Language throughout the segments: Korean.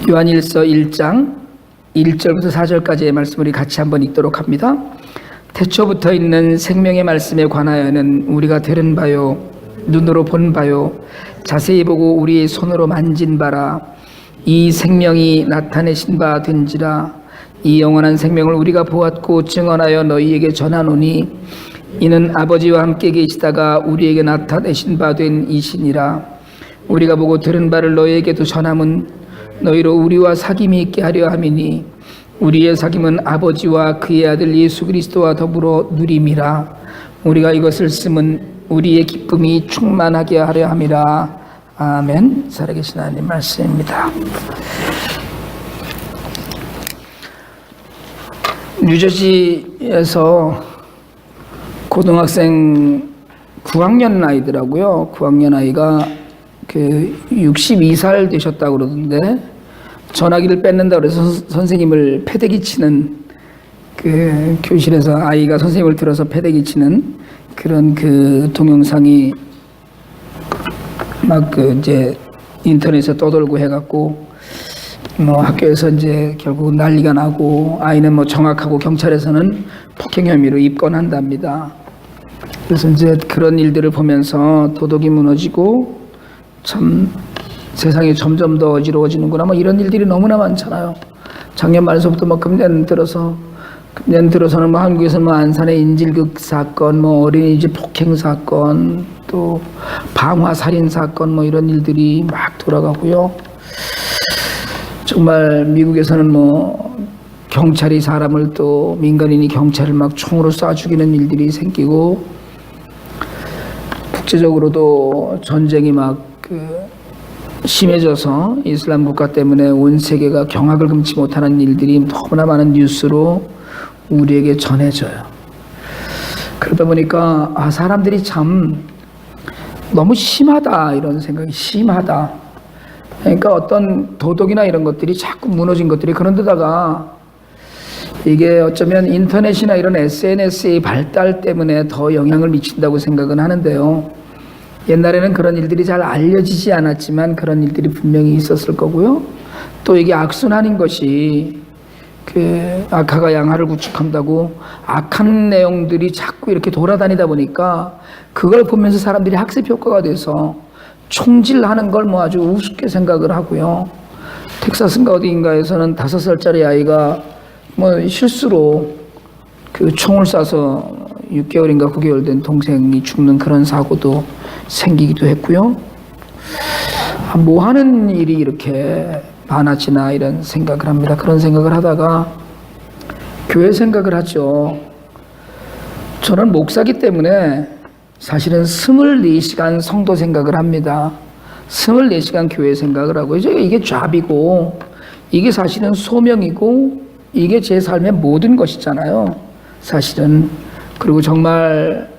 요한일서 1장 1절부터 4절까지의 말씀을 우리 같이 한번 읽도록 합니다. 태초부터 있는 생명의 말씀에 관하여는 우리가 들은 바요 눈으로 본 바요 자세히 보고 우리의 손으로 만진 바라. 이 생명이 나타내신 바 된지라. 이 영원한 생명을 우리가 보았고 증언하여 너희에게 전하노니 이는 아버지와 함께 계시다가 우리에게 나타내신 바 된 이시니라. 우리가 보고 들은 바를 너희에게도 전함은 너희로 우리와 사귐이 있게 하려 함이니 우리의 사귐은 아버지와 그의 아들 예수 그리스도와 더불어 누림이라. 우리가 이것을 쓰면 우리의 기쁨이 충만하게 하려 함이라. 아멘. 살아계신 하나님 말씀입니다. 뉴저지에서 고등학생 9학년 아이더라고요. 9학년 아이가 62살 되셨다고 그러던데 전화기를 뺏는다고 해서 선생님을 패대기 치는 교실에서 아이가 선생님을 들어서 패대기 치는 그런 동영상이 막 이제 인터넷에 떠돌고 해갖고 학교에서 이제 결국 난리가 나고 아이는 정학하고 경찰에서는 폭행 혐의로 입건한답니다. 그래서 이제 그런 일들을 보면서 도덕이 무너지고 참 세상이 점점 더 어지러워지는구나. 이런 일들이 너무나 많잖아요. 작년 말서부터 금년 들어서는 한국에서 안산의 인질극 사건, 어린이집 폭행 사건, 또 방화 살인 사건, 이런 일들이 막 돌아가고요. 정말 미국에서는 경찰이 사람을 또 민간인이 경찰을 막 총으로 쏴 죽이는 일들이 생기고 국제적으로도 전쟁이 심해져서 이슬람 국가 때문에 온 세계가 경악을 금치 못하는 일들이 너무나 많은 뉴스로 우리에게 전해져요. 그러다 보니까 사람들이 참 너무 심하다 이런 생각이 심하다. 그러니까 어떤 도덕이나 이런 것들이 자꾸 무너진 것들이 그런 데다가 이게 어쩌면 인터넷이나 이런 SNS의 발달 때문에 더 영향을 미친다고 생각은 하는데요. 옛날에는 그런 일들이 잘 알려지지 않았지만 그런 일들이 분명히 있었을 거고요. 또 이게 악순환인 것이 악화가 양화를 구축한다고 악한 내용들이 자꾸 이렇게 돌아다니다 보니까 그걸 보면서 사람들이 학습 효과가 돼서 총질하는 걸 아주 우습게 생각을 하고요. 텍사스인가 어디인가에서는 5살짜리 아이가 실수로 총을 쏴서 6개월인가 9개월 된 동생이 죽는 그런 사고도 생기기도 했고요. 뭐 하는 일이 이렇게 많아지나 이런 생각을 합니다. 그런 생각을 하다가 교회 생각을 하죠. 저는 목사기 때문에 사실은 24시간 성도 생각을 합니다. 24시간 교회 생각을 하고 이게 잡이고 이게 사실은 소명이고 이게 제 삶의 모든 것이잖아요. 사실은. 그리고 정말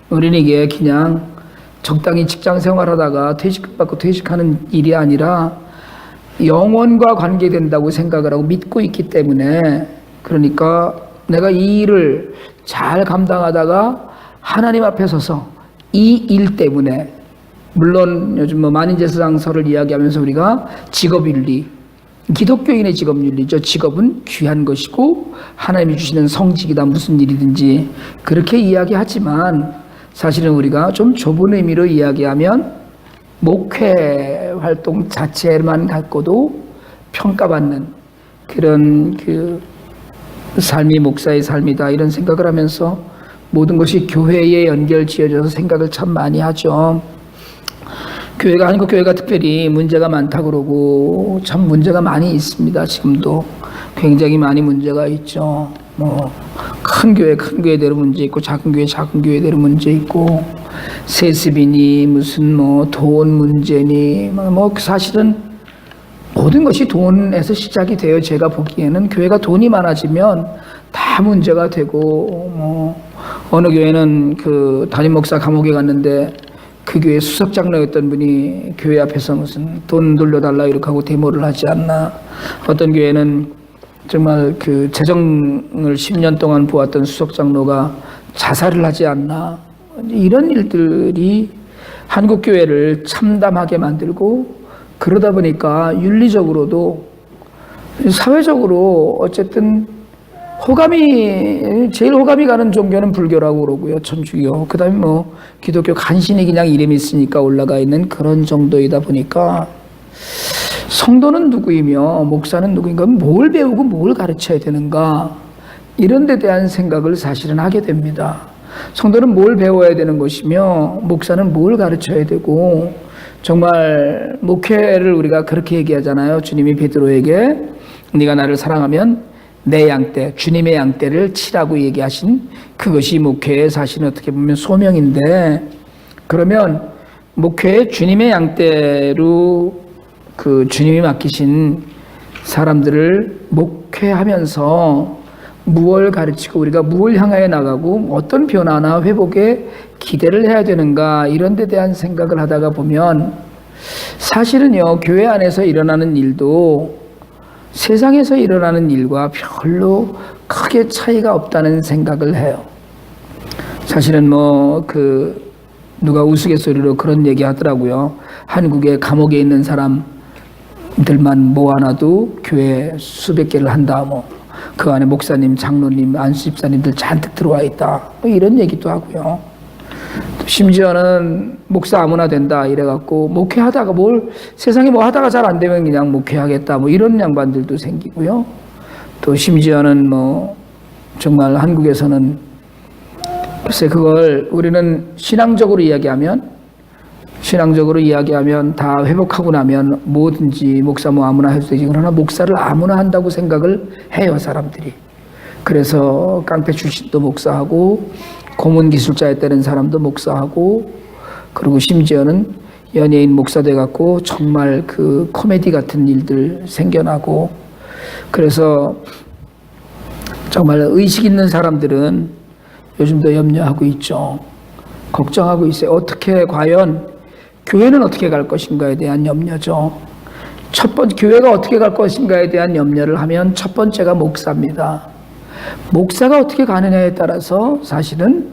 우리에게 그냥 적당히 직장 생활하다가 퇴직금 받고 퇴직하는 일이 아니라 영원과 관계된다고 생각을 하고 믿고 있기 때문에 그러니까 내가 이 일을 잘 감당하다가 하나님 앞에 서서 이 일 때문에 물론 요즘 만인제사장설을 이야기하면서 우리가 직업윤리 기독교인의 직업윤리죠. 직업은 귀한 것이고 하나님이 주시는 성직이다 무슨 일이든지 그렇게 이야기하지만 사실은 우리가 좀 좁은 의미로 이야기하면 목회 활동 자체만 갖고도 평가받는 그런 삶이 목사의 삶이다 이런 생각을 하면서 모든 것이 교회에 연결 지어져서 생각을 참 많이 하죠. 한국 교회가 특별히 문제가 많다고 그러고 참 문제가 많이 있습니다. 지금도 굉장히 많이 문제가 있죠. 큰 교회대로 문제 있고 작은 교회대로 문제 있고 세습이니 무슨 돈 문제니 사실은 모든 것이 돈에서 시작이 돼요. 제가 보기에는 교회가 돈이 많아지면 다 문제가 되고 어느 교회는 담임 목사 감옥에 갔는데 그 교회 수석장로였던 분이 교회 앞에서 무슨 돈 돌려달라 이렇게 하고 데모를 하지 않나. 어떤 교회는 정말 재정을 10년 동안 보았던 수석장로가 자살을 하지 않나. 이런 일들이 한국교회를 참담하게 만들고 그러다 보니까 윤리적으로도 사회적으로 어쨌든 제일 호감이 가는 종교는 불교라고 그러고요. 천주교. 그 다음에 뭐 기독교 간신히 그냥 이름이 있으니까 올라가 있는 그런 정도이다 보니까 성도는 누구이며 목사는 누구인가, 뭘 배우고 뭘 가르쳐야 되는가, 이런 데 대한 생각을 사실은 하게 됩니다. 성도는 뭘 배워야 되는 것이며 목사는 뭘 가르쳐야 되고, 정말 목회를 우리가 그렇게 얘기하잖아요. 주님이 베드로에게 네가 나를 사랑하면 내 양떼, 주님의 양떼를 치라고 얘기하신 그것이 목회의 사실은 어떻게 보면 소명인데, 그러면 목회의 주님의 양떼로 그 주님이 맡기신 사람들을 목회하면서 무엇을 가르치고 우리가 무엇을 향하여 나가고 어떤 변화나 회복에 기대를 해야 되는가, 이런 데 대한 생각을 하다가 보면 사실은요, 교회 안에서 일어나는 일도 세상에서 일어나는 일과 별로 크게 차이가 없다는 생각을 해요. 사실은 누가 우스갯소리로 그런 얘기 하더라고요. 한국에 감옥에 있는 사람들만 모아놔도 교회 수백 개를 한다. 그 안에 목사님, 장로님, 안수집사님들 잔뜩 들어와 있다. 이런 얘기도 하고요. 심지어는 목사 아무나 된다 이래갖고 목회하다가 세상에 하다가 잘 안 되면 그냥 목회하겠다 이런 양반들도 생기고요. 또 심지어는 정말 한국에서는 글쎄 그걸 우리는 신앙적으로 이야기하면 다 회복하고 나면 뭐든지 목사 아무나 해도 되지, 그러나 목사를 아무나 한다고 생각을 해요, 사람들이. 그래서 깡패 출신도 목사하고 고문 기술자였다는 사람도 목사하고, 그리고 심지어는 연예인 목사 돼갖고 정말 그 코미디 같은 일들 생겨나고, 그래서 정말 의식 있는 사람들은 요즘도 염려하고 있죠. 걱정하고 있어요. 과연 교회는 어떻게 갈 것인가에 대한 염려죠. 교회가 어떻게 갈 것인가에 대한 염려를 하면 첫 번째가 목사입니다. 목사가 어떻게 가느냐에 따라서 사실은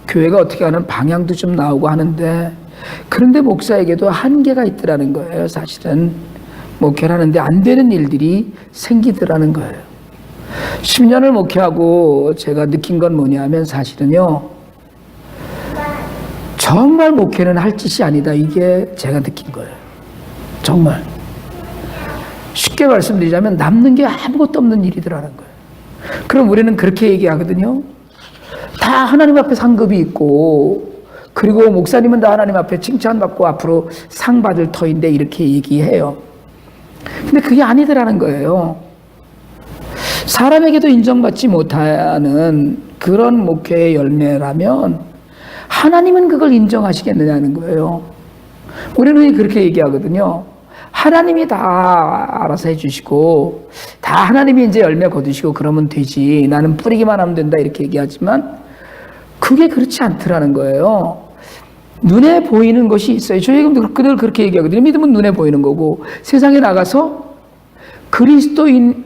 교회가 어떻게 가는 방향도 좀 나오고 하는데, 그런데 목사에게도 한계가 있더라는 거예요. 사실은 목회를 하는데 안 되는 일들이 생기더라는 거예요. 10년을 목회하고 제가 느낀 건 뭐냐면, 사실은요, 정말 목회는 할 짓이 아니다, 이게 제가 느낀 거예요. 정말 쉽게 말씀드리자면 남는 게 아무것도 없는 일이더라는 거예요. 그럼 우리는 그렇게 얘기하거든요. 다 하나님 앞에 상급이 있고, 그리고 목사님은 다 하나님 앞에 칭찬받고 앞으로 상 받을 터인데, 이렇게 얘기해요. 근데 그게 아니더라는 거예요. 사람에게도 인정받지 못하는 그런 목회의 열매라면 하나님은 그걸 인정하시겠느냐는 거예요. 우리는 그렇게 얘기하거든요. 하나님이 다 알아서 해주시고 다 하나님이 이제 열매 거두시고 그러면 되지, 나는 뿌리기만 하면 된다, 이렇게 얘기하지만 그게 그렇지 않더라는 거예요. 눈에 보이는 것이 있어요. 저희가 늘 그렇게 얘기하거든요. 믿음은 눈에 보이는 거고, 세상에 나가서 그리스도인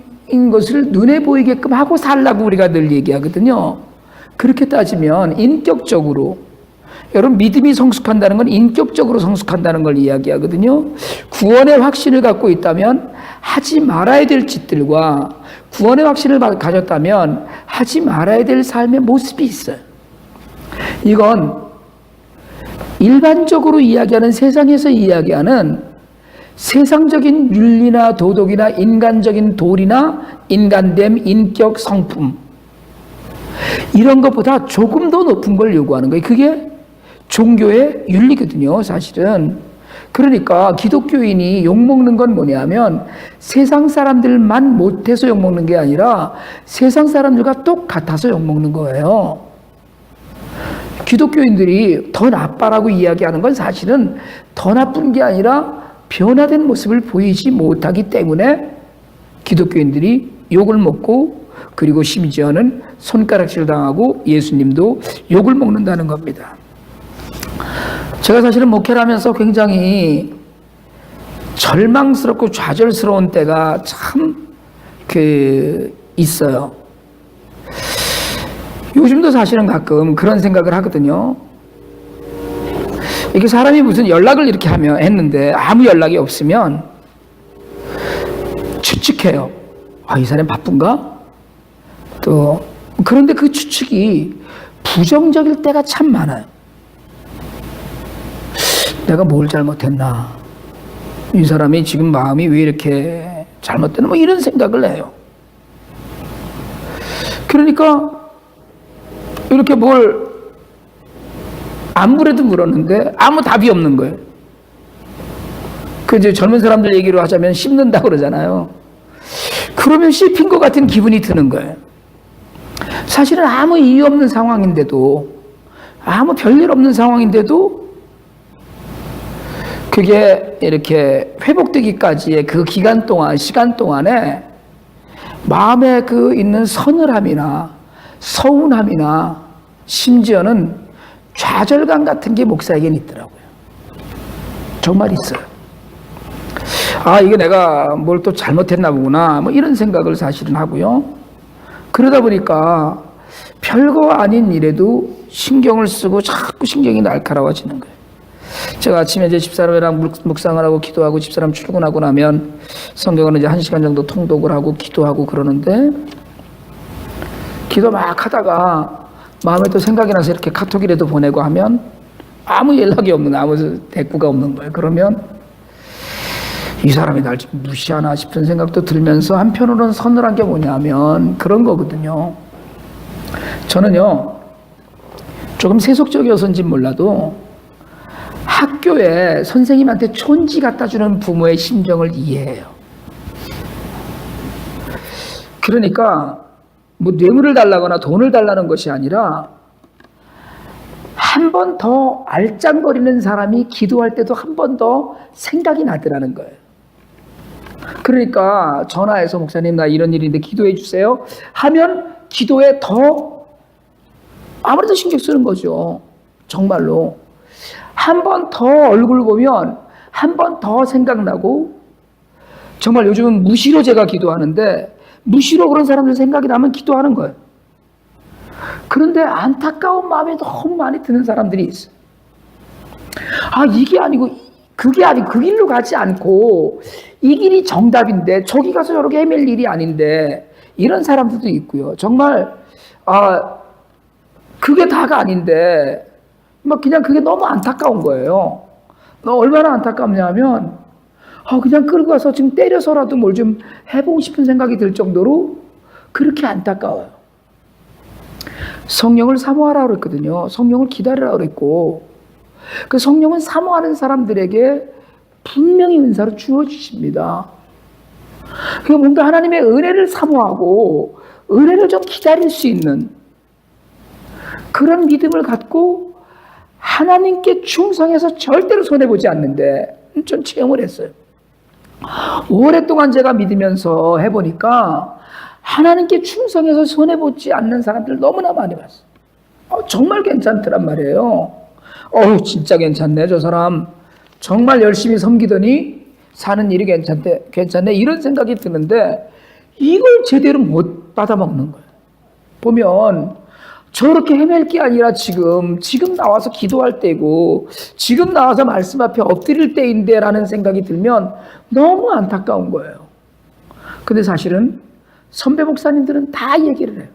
것을 눈에 보이게끔 하고 살라고 우리가 늘 얘기하거든요. 그렇게 따지면 인격적으로, 여러분, 믿음이 성숙한다는 건 인격적으로 성숙한다는 걸 이야기하거든요. 구원의 확신을 갖고 있다면 하지 말아야 될 짓들과 구원의 확신을 가졌다면 하지 말아야 될 삶의 모습이 있어요. 이건 일반적으로 이야기하는, 세상에서 이야기하는 세상적인 윤리나 도덕이나 인간적인 도리나 인간됨, 인격, 성품, 이런 것보다 조금 더 높은 걸 요구하는 거예요. 그게 종교의 윤리거든요, 사실은. 그러니까 기독교인이 욕먹는 건 뭐냐면 세상 사람들만 못해서 욕먹는 게 아니라 세상 사람들과 똑같아서 욕먹는 거예요. 기독교인들이 더 나빠라고 이야기하는 건 사실은 더 나쁜 게 아니라 변화된 모습을 보이지 못하기 때문에 기독교인들이 욕을 먹고, 그리고 심지어는 손가락질 당하고 예수님도 욕을 먹는다는 겁니다. 제가 사실은 목회를 하면서 굉장히 절망스럽고 좌절스러운 때가 참 있어요. 요즘도 사실은 가끔 그런 생각을 하거든요. 이게 사람이 무슨 연락을 이렇게 했는데 아무 연락이 없으면 추측해요. 이 사람 바쁜가? 또 그런데 그 추측이 부정적일 때가 참 많아요. 내가 뭘 잘못했나? 이 사람이 지금 마음이 왜 이렇게 잘못되나? 뭐 이런 생각을 해요. 그러니까 이렇게 뭘 아무래도 물었는데 아무 답이 없는 거예요. 그 이제 젊은 사람들 얘기로 하자면 씹는다고 그러잖아요. 그러면 씹힌 것 같은 기분이 드는 거예요. 사실은 아무 이유 없는 상황인데도, 아무 별일 없는 상황인데도 그게 이렇게 회복되기까지의 그 기간 동안, 시간 동안에 마음에 그 있는 서늘함이나 서운함이나 심지어는 좌절감 같은 게 목사에게는 있더라고요. 정말 있어요. 이게 내가 뭘 또 잘못했나 보구나, 뭐 이런 생각을 사실은 하고요. 그러다 보니까 별거 아닌 일에도 신경을 쓰고 자꾸 신경이 날카로워지는 거예요. 제가 아침에 이제 집사람이랑 묵상을 하고 기도하고 집사람 출근하고 나면 성경을 이제 1시간 정도 통독을 하고 기도하고 그러는데, 기도 막 하다가 마음에 또 생각이 나서 이렇게 카톡이라도 보내고 하면 아무 연락이 없는, 아무 대꾸가 없는 거예요. 그러면 이 사람이 날 지금 무시하나 싶은 생각도 들면서 한편으로는 서늘한 게 뭐냐면 그런 거거든요. 저는요, 조금 세속적이어서인지 몰라도 학교에 선생님한테 촌지 갖다 주는 부모의 심정을 이해해요. 그러니까 뭐 뇌물을 달라거나 돈을 달라는 것이 아니라 한 번 더 알짱거리는 사람이 기도할 때도 한 번 더 생각이 나더라는 거예요. 그러니까 전화해서 목사님 나 이런 일인데 기도해 주세요 하면 기도에 더 아무래도 신경 쓰는 거죠. 정말로 한 번 더 얼굴 보면 한 번 더 생각나고, 정말 요즘은 무시로 제가 기도하는데 무시로 그런 사람들 생각이 나면 기도하는 거예요. 그런데 안타까운 마음이 너무 많이 드는 사람들이 있어요. 이게 아니고 그게 아니고 그 길로 가지 않고 이 길이 정답인데 저기 가서 저렇게 헤맬 일이 아닌데, 이런 사람들도 있고요. 정말 그게 다가 아닌데 막 그냥 그게 너무 안타까운 거예요. 얼마나 안타깝냐면 그냥 끌고 가서 지금 때려서라도 뭘 좀 해보고 싶은 생각이 들 정도로 그렇게 안타까워요. 성령을 사모하라고 그랬거든요. 성령을 기다리라고 그랬고, 그 성령은 사모하는 사람들에게 분명히 은사로 주어주십니다. 그러니까 뭔가 하나님의 은혜를 사모하고 은혜를 좀 기다릴 수 있는 그런 믿음을 갖고 하나님께 충성해서 절대로 손해보지 않는데, 전 체험을 했어요. 오랫동안 제가 믿으면서 해보니까 하나님께 충성해서 손해보지 않는 사람들 너무나 많이 봤어요. 정말 괜찮더란 말이에요. 진짜 괜찮네, 저 사람 정말 열심히 섬기더니 사는 일이 괜찮네, 이런 생각이 드는데 이걸 제대로 못 받아먹는 거예요. 보면 저렇게 헤맬 게 아니라 지금 나와서 기도할 때고 지금 나와서 말씀 앞에 엎드릴 때인데 라는 생각이 들면 너무 안타까운 거예요. 근데 사실은 선배 목사님들은 다 얘기를 해요.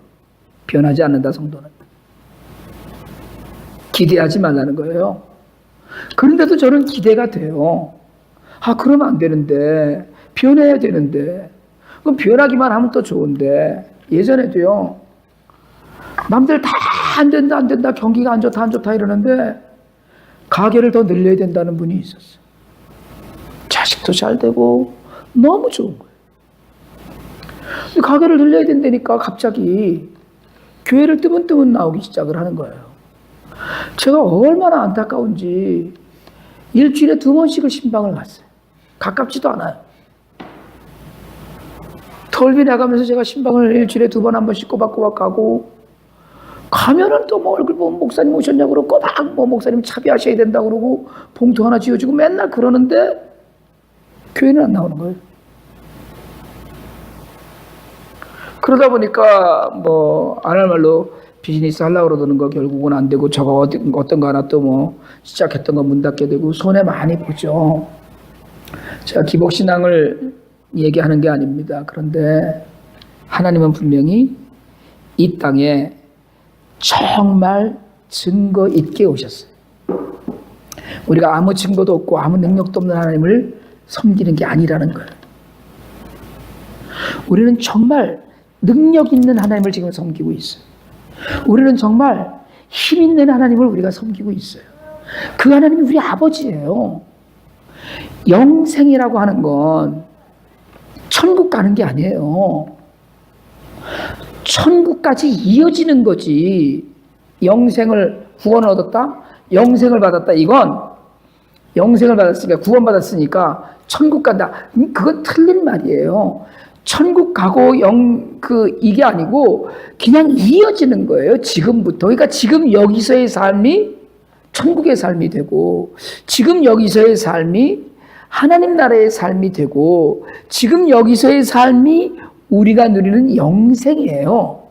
변하지 않는다, 성도는. 기대하지 말라는 거예요. 그런데도 저는 기대가 돼요. 그러면 안 되는데, 변해야 되는데, 그럼 변하기만 하면 또 좋은데, 예전에도요, 남들 다 안 된다 경기가 안 좋다 이러는데 가게를 더 늘려야 된다는 분이 있었어요. 자식도 잘 되고 너무 좋은 거예요. 가게를 늘려야 된다니까 갑자기 교회를 뜨문뜨문 나오기 시작을 하는 거예요. 제가 얼마나 안타까운지 일주일에 2번씩을 신방을 갔어요. 가깝지도 않아요. 털비 나가면서 제가 신방을 일주일에 2번, 1번씩 꼬박꼬박 가고, 가면은 또 뭐 얼굴 보면 목사님 오셨냐고 그러고 꼬박 뭐 목사님 차비하셔야 된다고 그러고 봉투 하나 쥐어주고 맨날 그러는데 교회는 안 나오는 거예요. 그러다 보니까 뭐 안 할 말로 비즈니스 하려고 그러는 거 결국은 안 되고, 저거 어떤 거 하나 또 뭐 시작했던 거 문 닫게 되고 손해 많이 보죠. 제가 기복신앙을 얘기하는 게 아닙니다. 그런데 하나님은 분명히 이 땅에 정말 증거 있게 오셨어요. 우리가 아무 증거도 없고 아무 능력도 없는 하나님을 섬기는 게 아니라는 거예요. 우리는 정말 능력 있는 하나님을 지금 섬기고 있어요. 우리는 정말 힘 있는 하나님을 우리가 섬기고 있어요. 그 하나님이 우리 아버지예요. 영생이라고 하는 건 천국 가는 게 아니에요. 천국까지 이어지는 거지. 영생을 구원을 얻었다? 영생을 받았다. 이건 영생을 받았으니까 구원받았으니까 천국 간다. 그건 틀린 말이에요. 천국 가고 이게 아니고 그냥 이어지는 거예요. 지금부터. 그러니까 지금 여기서의 삶이 천국의 삶이 되고, 지금 여기서의 삶이 하나님 나라의 삶이 되고, 지금 여기서의 삶이 우리가 누리는 영생이에요.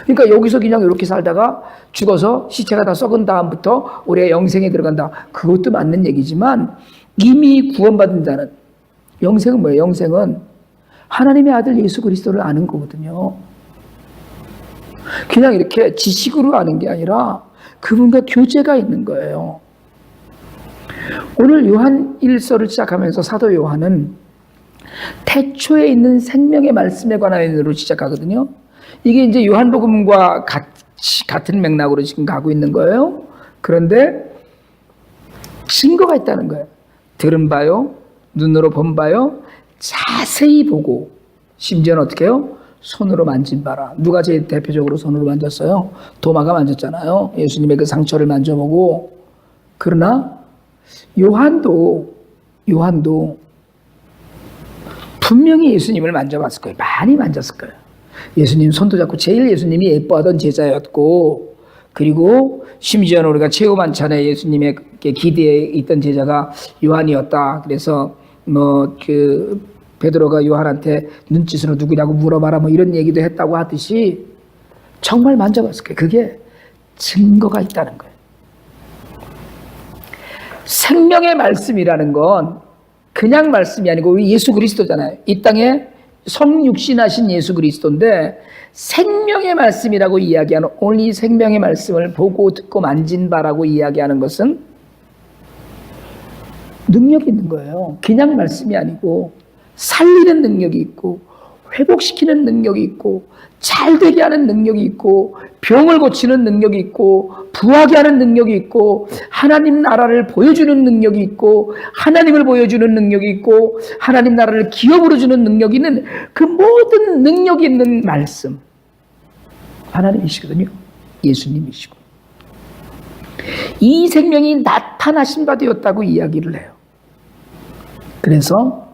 그러니까 여기서 그냥 이렇게 살다가 죽어서 시체가 다 썩은 다음부터 우리가 영생에 들어간다. 그것도 맞는 얘기지만, 이미 구원받은 자는, 영생은 뭐예요? 영생은 하나님의 아들 예수 그리스도를 아는 거거든요. 그냥 이렇게 지식으로 아는 게 아니라 그분과 교제가 있는 거예요. 오늘 요한 1서를 시작하면서 사도 요한은 태초에 있는 생명의 말씀에 관한으로 시작하거든요. 이게 이제 요한복음과 같은 맥락으로 지금 가고 있는 거예요. 그런데 증거가 있다는 거예요. 들은 바요, 눈으로 본 바요, 자세히 보고, 심지어는 어떻게 해요? 손으로 만진 바라. 누가 제일 대표적으로 손으로 만졌어요? 도마가 만졌잖아요. 예수님의 그 상처를 만져보고. 그러나 요한도 분명히 예수님을 만져봤을 거예요. 많이 만졌을 거예요. 예수님 손도 잡고 제일 예수님이 예뻐하던 제자였고, 그리고 심지어는 우리가 최후 만찬에 예수님의 기대에 있던 제자가 요한이었다. 그래서 베드로가 요한한테 눈짓으로 누구냐고 물어봐라 이런 얘기도 했다고 하듯이 정말 만져봤을 거예요. 그게 증거가 있다는 거예요. 생명의 말씀이라는 건 그냥 말씀이 아니고 예수 그리스도잖아요. 이 땅에 성육신하신 예수 그리스도인데, 생명의 말씀이라고 이야기하는, 오늘 이 생명의 말씀을 보고 듣고 만진 바라고 이야기하는 것은 능력이 있는 거예요. 그냥 말씀이 아니고 살리는 능력이 있고, 회복시키는 능력이 있고, 잘되게 하는 능력이 있고, 병을 고치는 능력이 있고, 부하게 하는 능력이 있고, 하나님 나라를 보여주는 능력이 있고, 하나님을 보여주는 능력이 있고, 하나님 나라를 기업으로 주는 능력이 있는, 그 모든 능력이 있는 말씀, 하나님이시거든요. 예수님이시고, 이 생명이 나타나신 바 되었다고 이야기를 해요. 그래서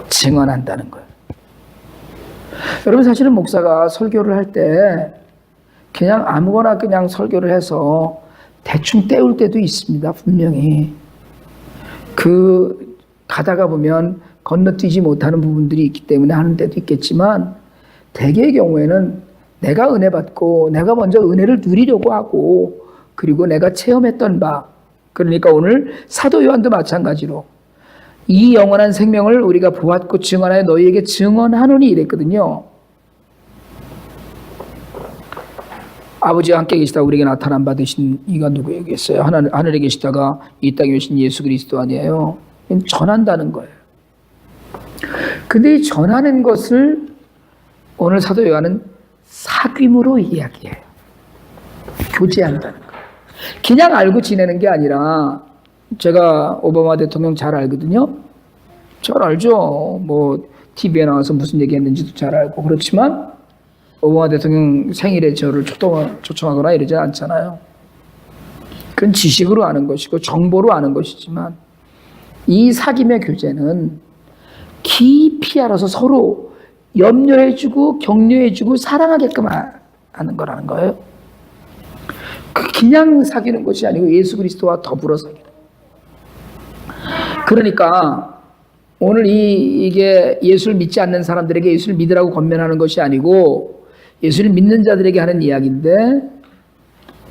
증언한다는 거예요. 여러분, 사실은 목사가 설교를 할 때 그냥 아무거나 그냥 설교를 해서 대충 때울 때도 있습니다. 분명히 가다가 보면 건너뛰지 못하는 부분들이 있기 때문에 하는 때도 있겠지만, 대개의 경우에는 내가 은혜 받고 내가 먼저 은혜를 누리려고 하고, 그리고 내가 체험했던 바, 그러니까 오늘 사도 요한도 마찬가지로 이 영원한 생명을 우리가 보았고 증언하여 너희에게 증언하노니 이랬거든요. 아버지와 함께 계시다 우리에게 나타난 바 되신 이가 누구에겠어요? 하늘에 계시다가 이 땅에 오신 예수 그리스도 아니에요? 전한다는 거예요. 근데 이 전하는 것을 오늘 사도 요한은 사귐으로 이야기해요. 교제한다는 거예요. 그냥 알고 지내는 게 아니라, 제가 오바마 대통령 잘 알거든요. 잘 알죠. TV에 나와서 무슨 얘기했는지도 잘 알고. 그렇지만 오바마 대통령 생일에 저를 초청하거나 이러지 않잖아요. 그건 지식으로 아는 것이고 정보로 아는 것이지만, 이 사귐의 교제는 깊이 알아서 서로 염려해주고 격려해주고 사랑하게끔 하는 거라는 거예요. 그냥 사귀는 것이 아니고 예수 그리스도와 더불어 사귀는. 그러니까 오늘 이게 예수를 믿지 않는 사람들에게 예수를 믿으라고 권면하는 것이 아니고 예수를 믿는 자들에게 하는 이야기인데,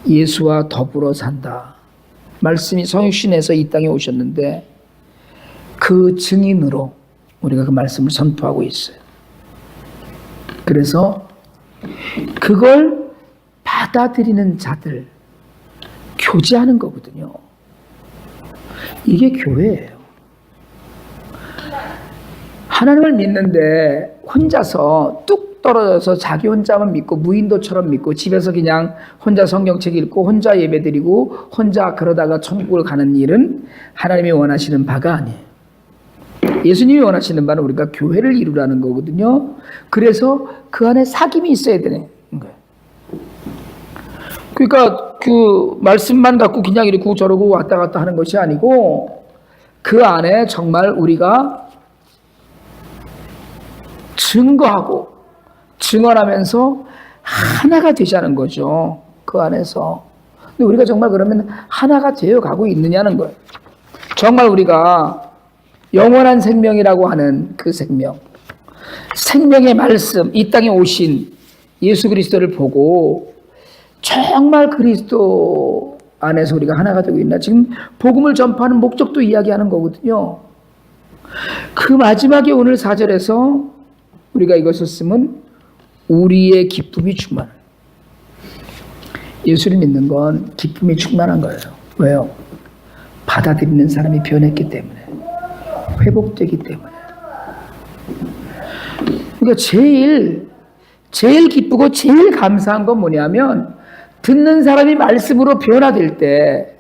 예수와 더불어 산다. 말씀이 성육신해서 이 땅에 오셨는데 그 증인으로 우리가 그 말씀을 선포하고 있어요. 그래서 그걸 받아들이는 자들, 교제하는 거거든요. 이게 교회예요. 하나님을 믿는데 혼자서 뚝 떨어져서 자기 혼자만 믿고 무인도처럼 믿고 집에서 그냥 혼자 성경책 읽고 혼자 예배드리고 혼자 그러다가 천국을 가는 일은 하나님이 원하시는 바가 아니에요. 예수님이 원하시는 바는 우리가 교회를 이루라는 거거든요. 그래서 그 안에 사귐이 있어야 되는 거예요. 그러니까 그 말씀만 갖고 그냥 이러고 저러고 왔다 갔다 하는 것이 아니고 그 안에 정말 우리가 증거하고 증언하면서 하나가 되자는 거죠. 그 안에서. 근데 우리가 정말 그러면 하나가 되어 가고 있느냐는 거예요. 정말 우리가 영원한 생명이라고 하는 그 생명, 생명의 말씀, 이 땅에 오신 예수 그리스도를 보고 정말 그리스도 안에서 우리가 하나가 되고 있나? 지금 복음을 전파하는 목적도 이야기하는 거거든요. 그 마지막에 오늘 4절에서 우리가 이것을 쓰면 우리의 기쁨이 충만한, 예수를 믿는 건 기쁨이 충만한 거예요. 왜요? 받아들이는 사람이 변했기 때문에, 회복되기 때문에. 그러니까 제일 기쁘고 제일 감사한 건 뭐냐면 듣는 사람이 말씀으로 변화될 때,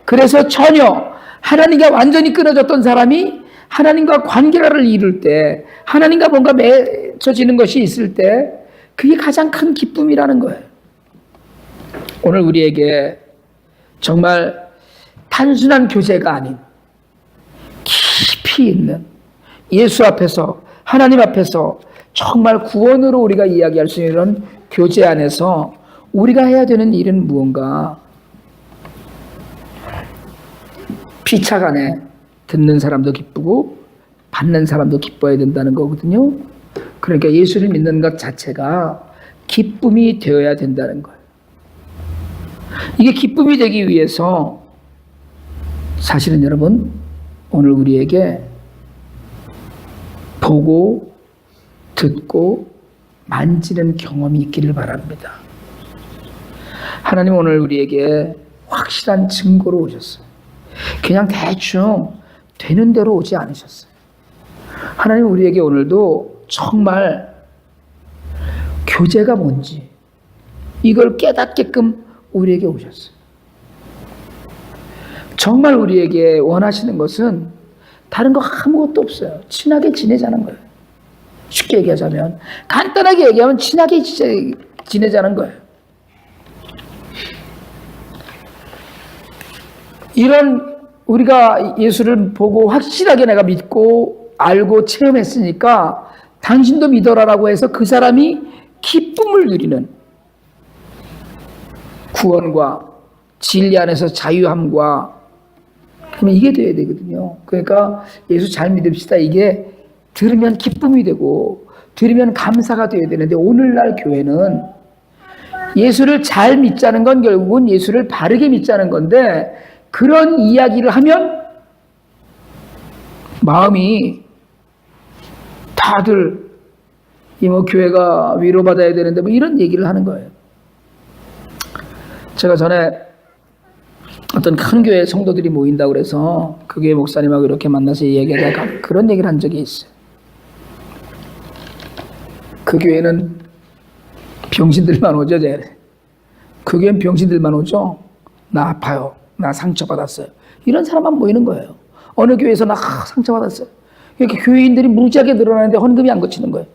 그래서 전혀 하나님과 완전히 끊어졌던 사람이 하나님과 관계를 이룰 때, 하나님과 뭔가 맺혀지는 것이 있을 때, 그게 가장 큰 기쁨이라는 거예요. 오늘 우리에게 정말 단순한 교제가 아닌 깊이 있는 예수 앞에서, 하나님 앞에서 정말 구원으로 우리가 이야기할 수 있는 교제 안에서 우리가 해야 되는 일은 무언가? 피차간에 듣는 사람도 기쁘고 받는 사람도 기뻐야 된다는 거거든요. 그러니까 예수를 믿는 것 자체가 기쁨이 되어야 된다는 거예요. 이게 기쁨이 되기 위해서 사실은 여러분 오늘 우리에게 보고 듣고 만지는 경험이 있기를 바랍니다. 하나님 오늘 우리에게 확실한 증거로 오셨어요. 그냥 대충 되는 대로 오지 않으셨어요. 하나님 우리에게 오늘도 정말 교제가 뭔지 이걸 깨닫게끔 우리에게 오셨어요. 정말 우리에게 원하시는 것은 다른 거 아무것도 없어요. 친하게 지내자는 거예요. 쉽게 얘기하자면, 간단하게 얘기하면 친하게 지내자는 거예요. 이런 우리가 예수를 보고 확실하게 내가 믿고 알고 체험했으니까 당신도 믿어라라고 해서 그 사람이 기쁨을 누리는 구원과 진리 안에서 자유함과, 그러면 이게 돼야 되거든요. 그러니까 예수 잘 믿읍시다. 이게 들으면 기쁨이 되고 들으면 감사가 돼야 되는데, 오늘날 교회는 예수를 잘 믿자는 건 결국은 예수를 바르게 믿자는 건데, 그런 이야기를 하면 마음이 다들 뭐 교회가 위로받아야 되는데 뭐 이런 얘기를 하는 거예요. 제가 전에 어떤 큰 교회 성도들이 모인다고 그래서 그 교회 목사님하고 이렇게 만나서 이야기하다가 그런 얘기를 한 적이 있어요. 그 교회는 병신들만 오죠. 그 교회는 병신들만 오죠. 나 아파요. 나 상처받았어요. 이런 사람만 모이는 거예요. 어느 교회에서 나 상처받았어요. 이렇게 교회인들이 무지하게 늘어나는데 헌금이 안 거치는 거예요.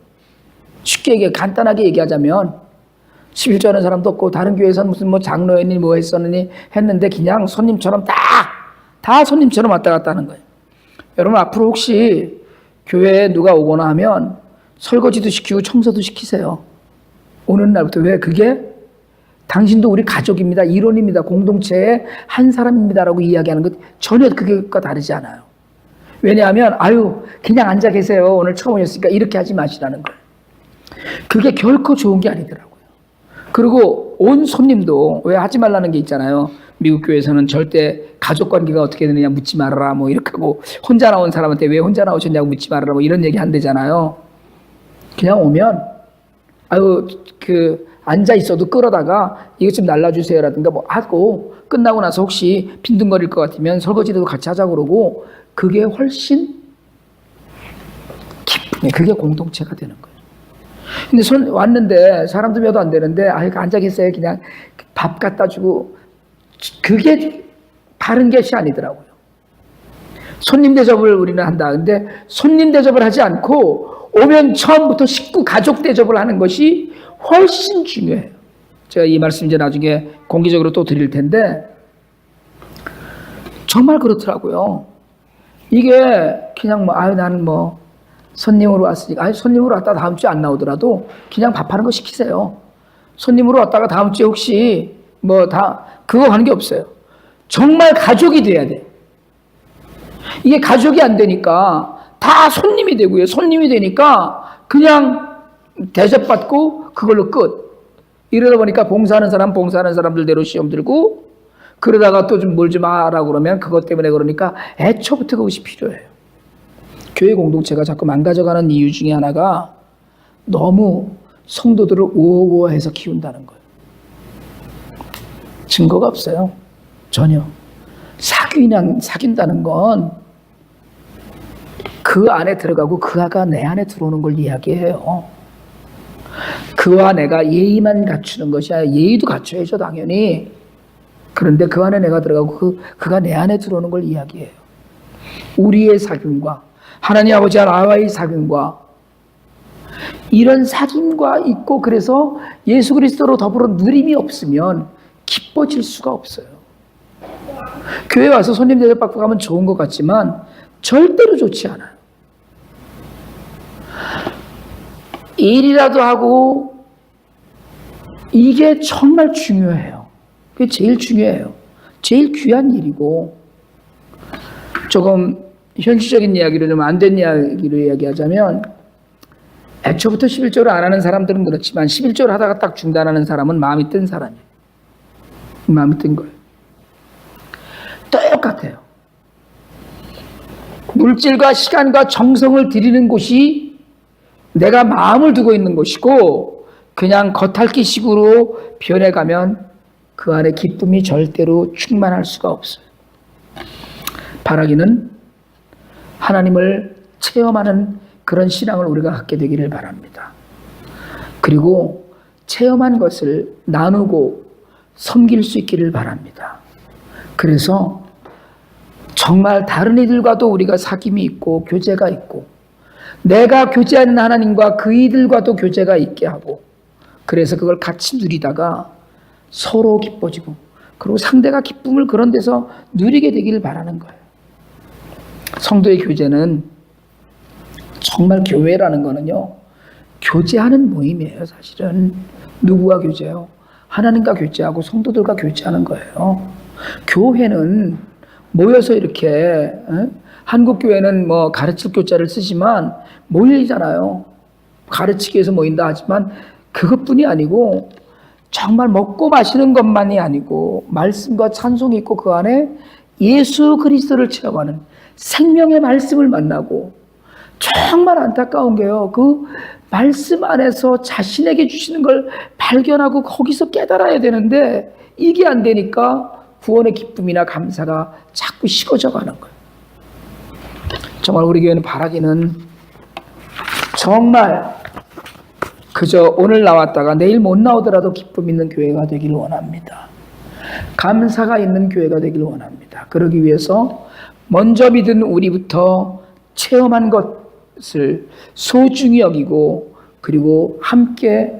쉽게 간단하게 얘기하자면 11조 하는 사람도 없고 다른 교회에서는 무슨 뭐 장로였니 뭐 했었느니 했는데 그냥 손님처럼 다 손님처럼 왔다 갔다 하는 거예요. 여러분 앞으로 혹시 교회에 누가 오거나 하면 설거지도 시키고 청소도 시키세요. 오는 날부터. 왜? 그게 당신도 우리 가족입니다. 일원입니다. 공동체의 한 사람입니다라고 이야기하는 것 전혀 그게과 다르지 않아요. 왜냐하면 그냥 앉아 계세요. 오늘 처음 오셨으니까 이렇게 하지 마시라는 거예요. 그게 결코 좋은 게 아니더라고요. 그리고 온 손님도 왜 하지 말라는 게 있잖아요. 미국 교회에서는 절대 가족 관계가 어떻게 되느냐 묻지 말아라 뭐 이렇게 하고, 혼자 나온 사람한테 왜 혼자 나오셨냐고 묻지 말아라 뭐 이런 얘기 한대잖아요. 그냥 오면 아유 앉아 있어도 끌어다가 이것 좀 날라주세요라든가 뭐 하고 끝나고 나서 혹시 빈둥거릴 것 같으면 설거지도 같이 하자 그러고 그게 훨씬 기쁨이 그게 공동체가 되는 거예요. 근데 왔는데 사람도 몇 안 되는데 앉아 계세요 그냥 밥 갖다 주고 그게 바른 것이 아니더라고요. 손님 대접을 우리는 한다. 근데 손님 대접을 하지 않고 오면 처음부터 식구 가족 대접을 하는 것이 훨씬 중요해요. 제가 이 말씀 이제 나중에 공개적으로 또 드릴 텐데 정말 그렇더라고요. 이게 그냥 나는 손님으로 왔으니까 손님으로 왔다가 다음 주에 안 나오더라도 그냥 밥하는 거 시키세요. 손님으로 왔다가 다음 주에 혹시 그거 하는 게 없어요. 정말 가족이 돼야 돼. 이게 가족이 안 되니까 다 손님이 되고요. 손님이 되니까 그냥 대접받고 그걸로 끝. 이러다 보니까 봉사하는 사람들대로 시험 들고 그러다가 또 뭘 좀 하라고 그러면 그것 때문에 그러니까 애초부터 그것이 필요해요. 교회 공동체가 자꾸 망가져가는 이유 중에 하나가 너무 성도들을 우월해서 키운다는 거예요. 증거가 없어요. 전혀. 사귄다는 건 그 안에 들어가고 그 아가 내 안에 들어오는 걸 이야기해요. 그와 내가 예의만 갖추는 것이 아니라 예의도 갖춰야죠 당연히. 그런데 그 안에 내가 들어가고 그가 내 안에 들어오는 걸 이야기해요. 우리의 사귐과 하나님 아버지 나와의 사귐과 이런 사귐과 있고 그래서 예수 그리스도로 더불어 누림이 없으면 기뻐질 수가 없어요. 교회 와서 손님 대접받고 가면 좋은 것 같지만 절대로 좋지 않아요. 일이라도 하고 이게 정말 중요해요. 그게 제일 중요해요. 제일 귀한 일이고 조금 현실적인 이야기로 좀 안 된 이야기로 이야기하자면 애초부터 11조를 안 하는 사람들은 그렇지만 11조를 하다가 딱 중단하는 사람은 마음이 뜬 사람이에요. 마음이 뜬 거예요. 똑같아요. 물질과 시간과 정성을 들이는 곳이 내가 마음을 두고 있는 곳이고 그냥 겉핥기식으로 변해가면 그 안에 기쁨이 절대로 충만할 수가 없어요. 바라기는 하나님을 체험하는 그런 신앙을 우리가 갖게 되기를 바랍니다. 그리고 체험한 것을 나누고 섬길 수 있기를 바랍니다. 그래서 정말 다른 이들과도 우리가 사귐이 있고 교제가 있고 내가 교제하는 하나님과 그 이들과도 교제가 있게 하고 그래서 그걸 같이 누리다가 서로 기뻐지고 그리고 상대가 기쁨을 그런 데서 누리게 되기를 바라는 거예요. 성도의 교제는 정말 교회라는 거는요 교제하는 모임이에요. 사실은 누구와 교제해요? 하나님과 교제하고 성도들과 교제하는 거예요. 교회는 모여서 이렇게 한국 교회는 가르칠 교자를 쓰지만 모이잖아요. 가르치기 위해서 모인다 하지만 그것뿐이 아니고 정말 먹고 마시는 것만이 아니고 말씀과 찬송이 있고 그 안에 예수 그리스도를 체험하는 생명의 말씀을 만나고 정말 안타까운 게요. 그 말씀 안에서 자신에게 주시는 걸 발견하고 거기서 깨달아야 되는데 이게 안 되니까 구원의 기쁨이나 감사가 자꾸 식어져 가는 거예요. 정말 우리 교회는 바라기는 정말 그저 오늘 나왔다가 내일 못 나오더라도 기쁨 있는 교회가 되기를 원합니다. 감사가 있는 교회가 되기를 원합니다. 그러기 위해서 먼저 믿은 우리부터 체험한 것을 소중히 여기고 그리고 함께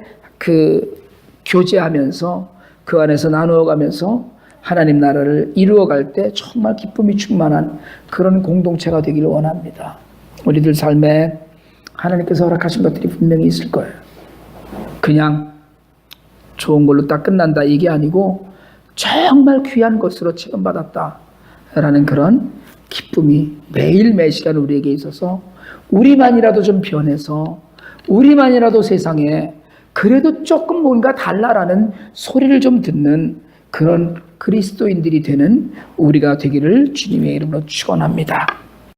교제하면서 그 안에서 나누어가면서 하나님 나라를 이루어갈 때 정말 기쁨이 충만한 그런 공동체가 되기를 원합니다. 우리들 삶에 하나님께서 허락하신 것들이 분명히 있을 거예요. 그냥 좋은 걸로 딱 끝난다 이게 아니고 정말 귀한 것으로 체험받았다라는 그런 기쁨이 매일 매시간 우리에게 있어서 우리만이라도 좀 변해서 우리만이라도 세상에 그래도 조금 뭔가 달라라는 소리를 좀 듣는 그런 그리스도인들이 되는 우리가 되기를 주님의 이름으로 축원합니다.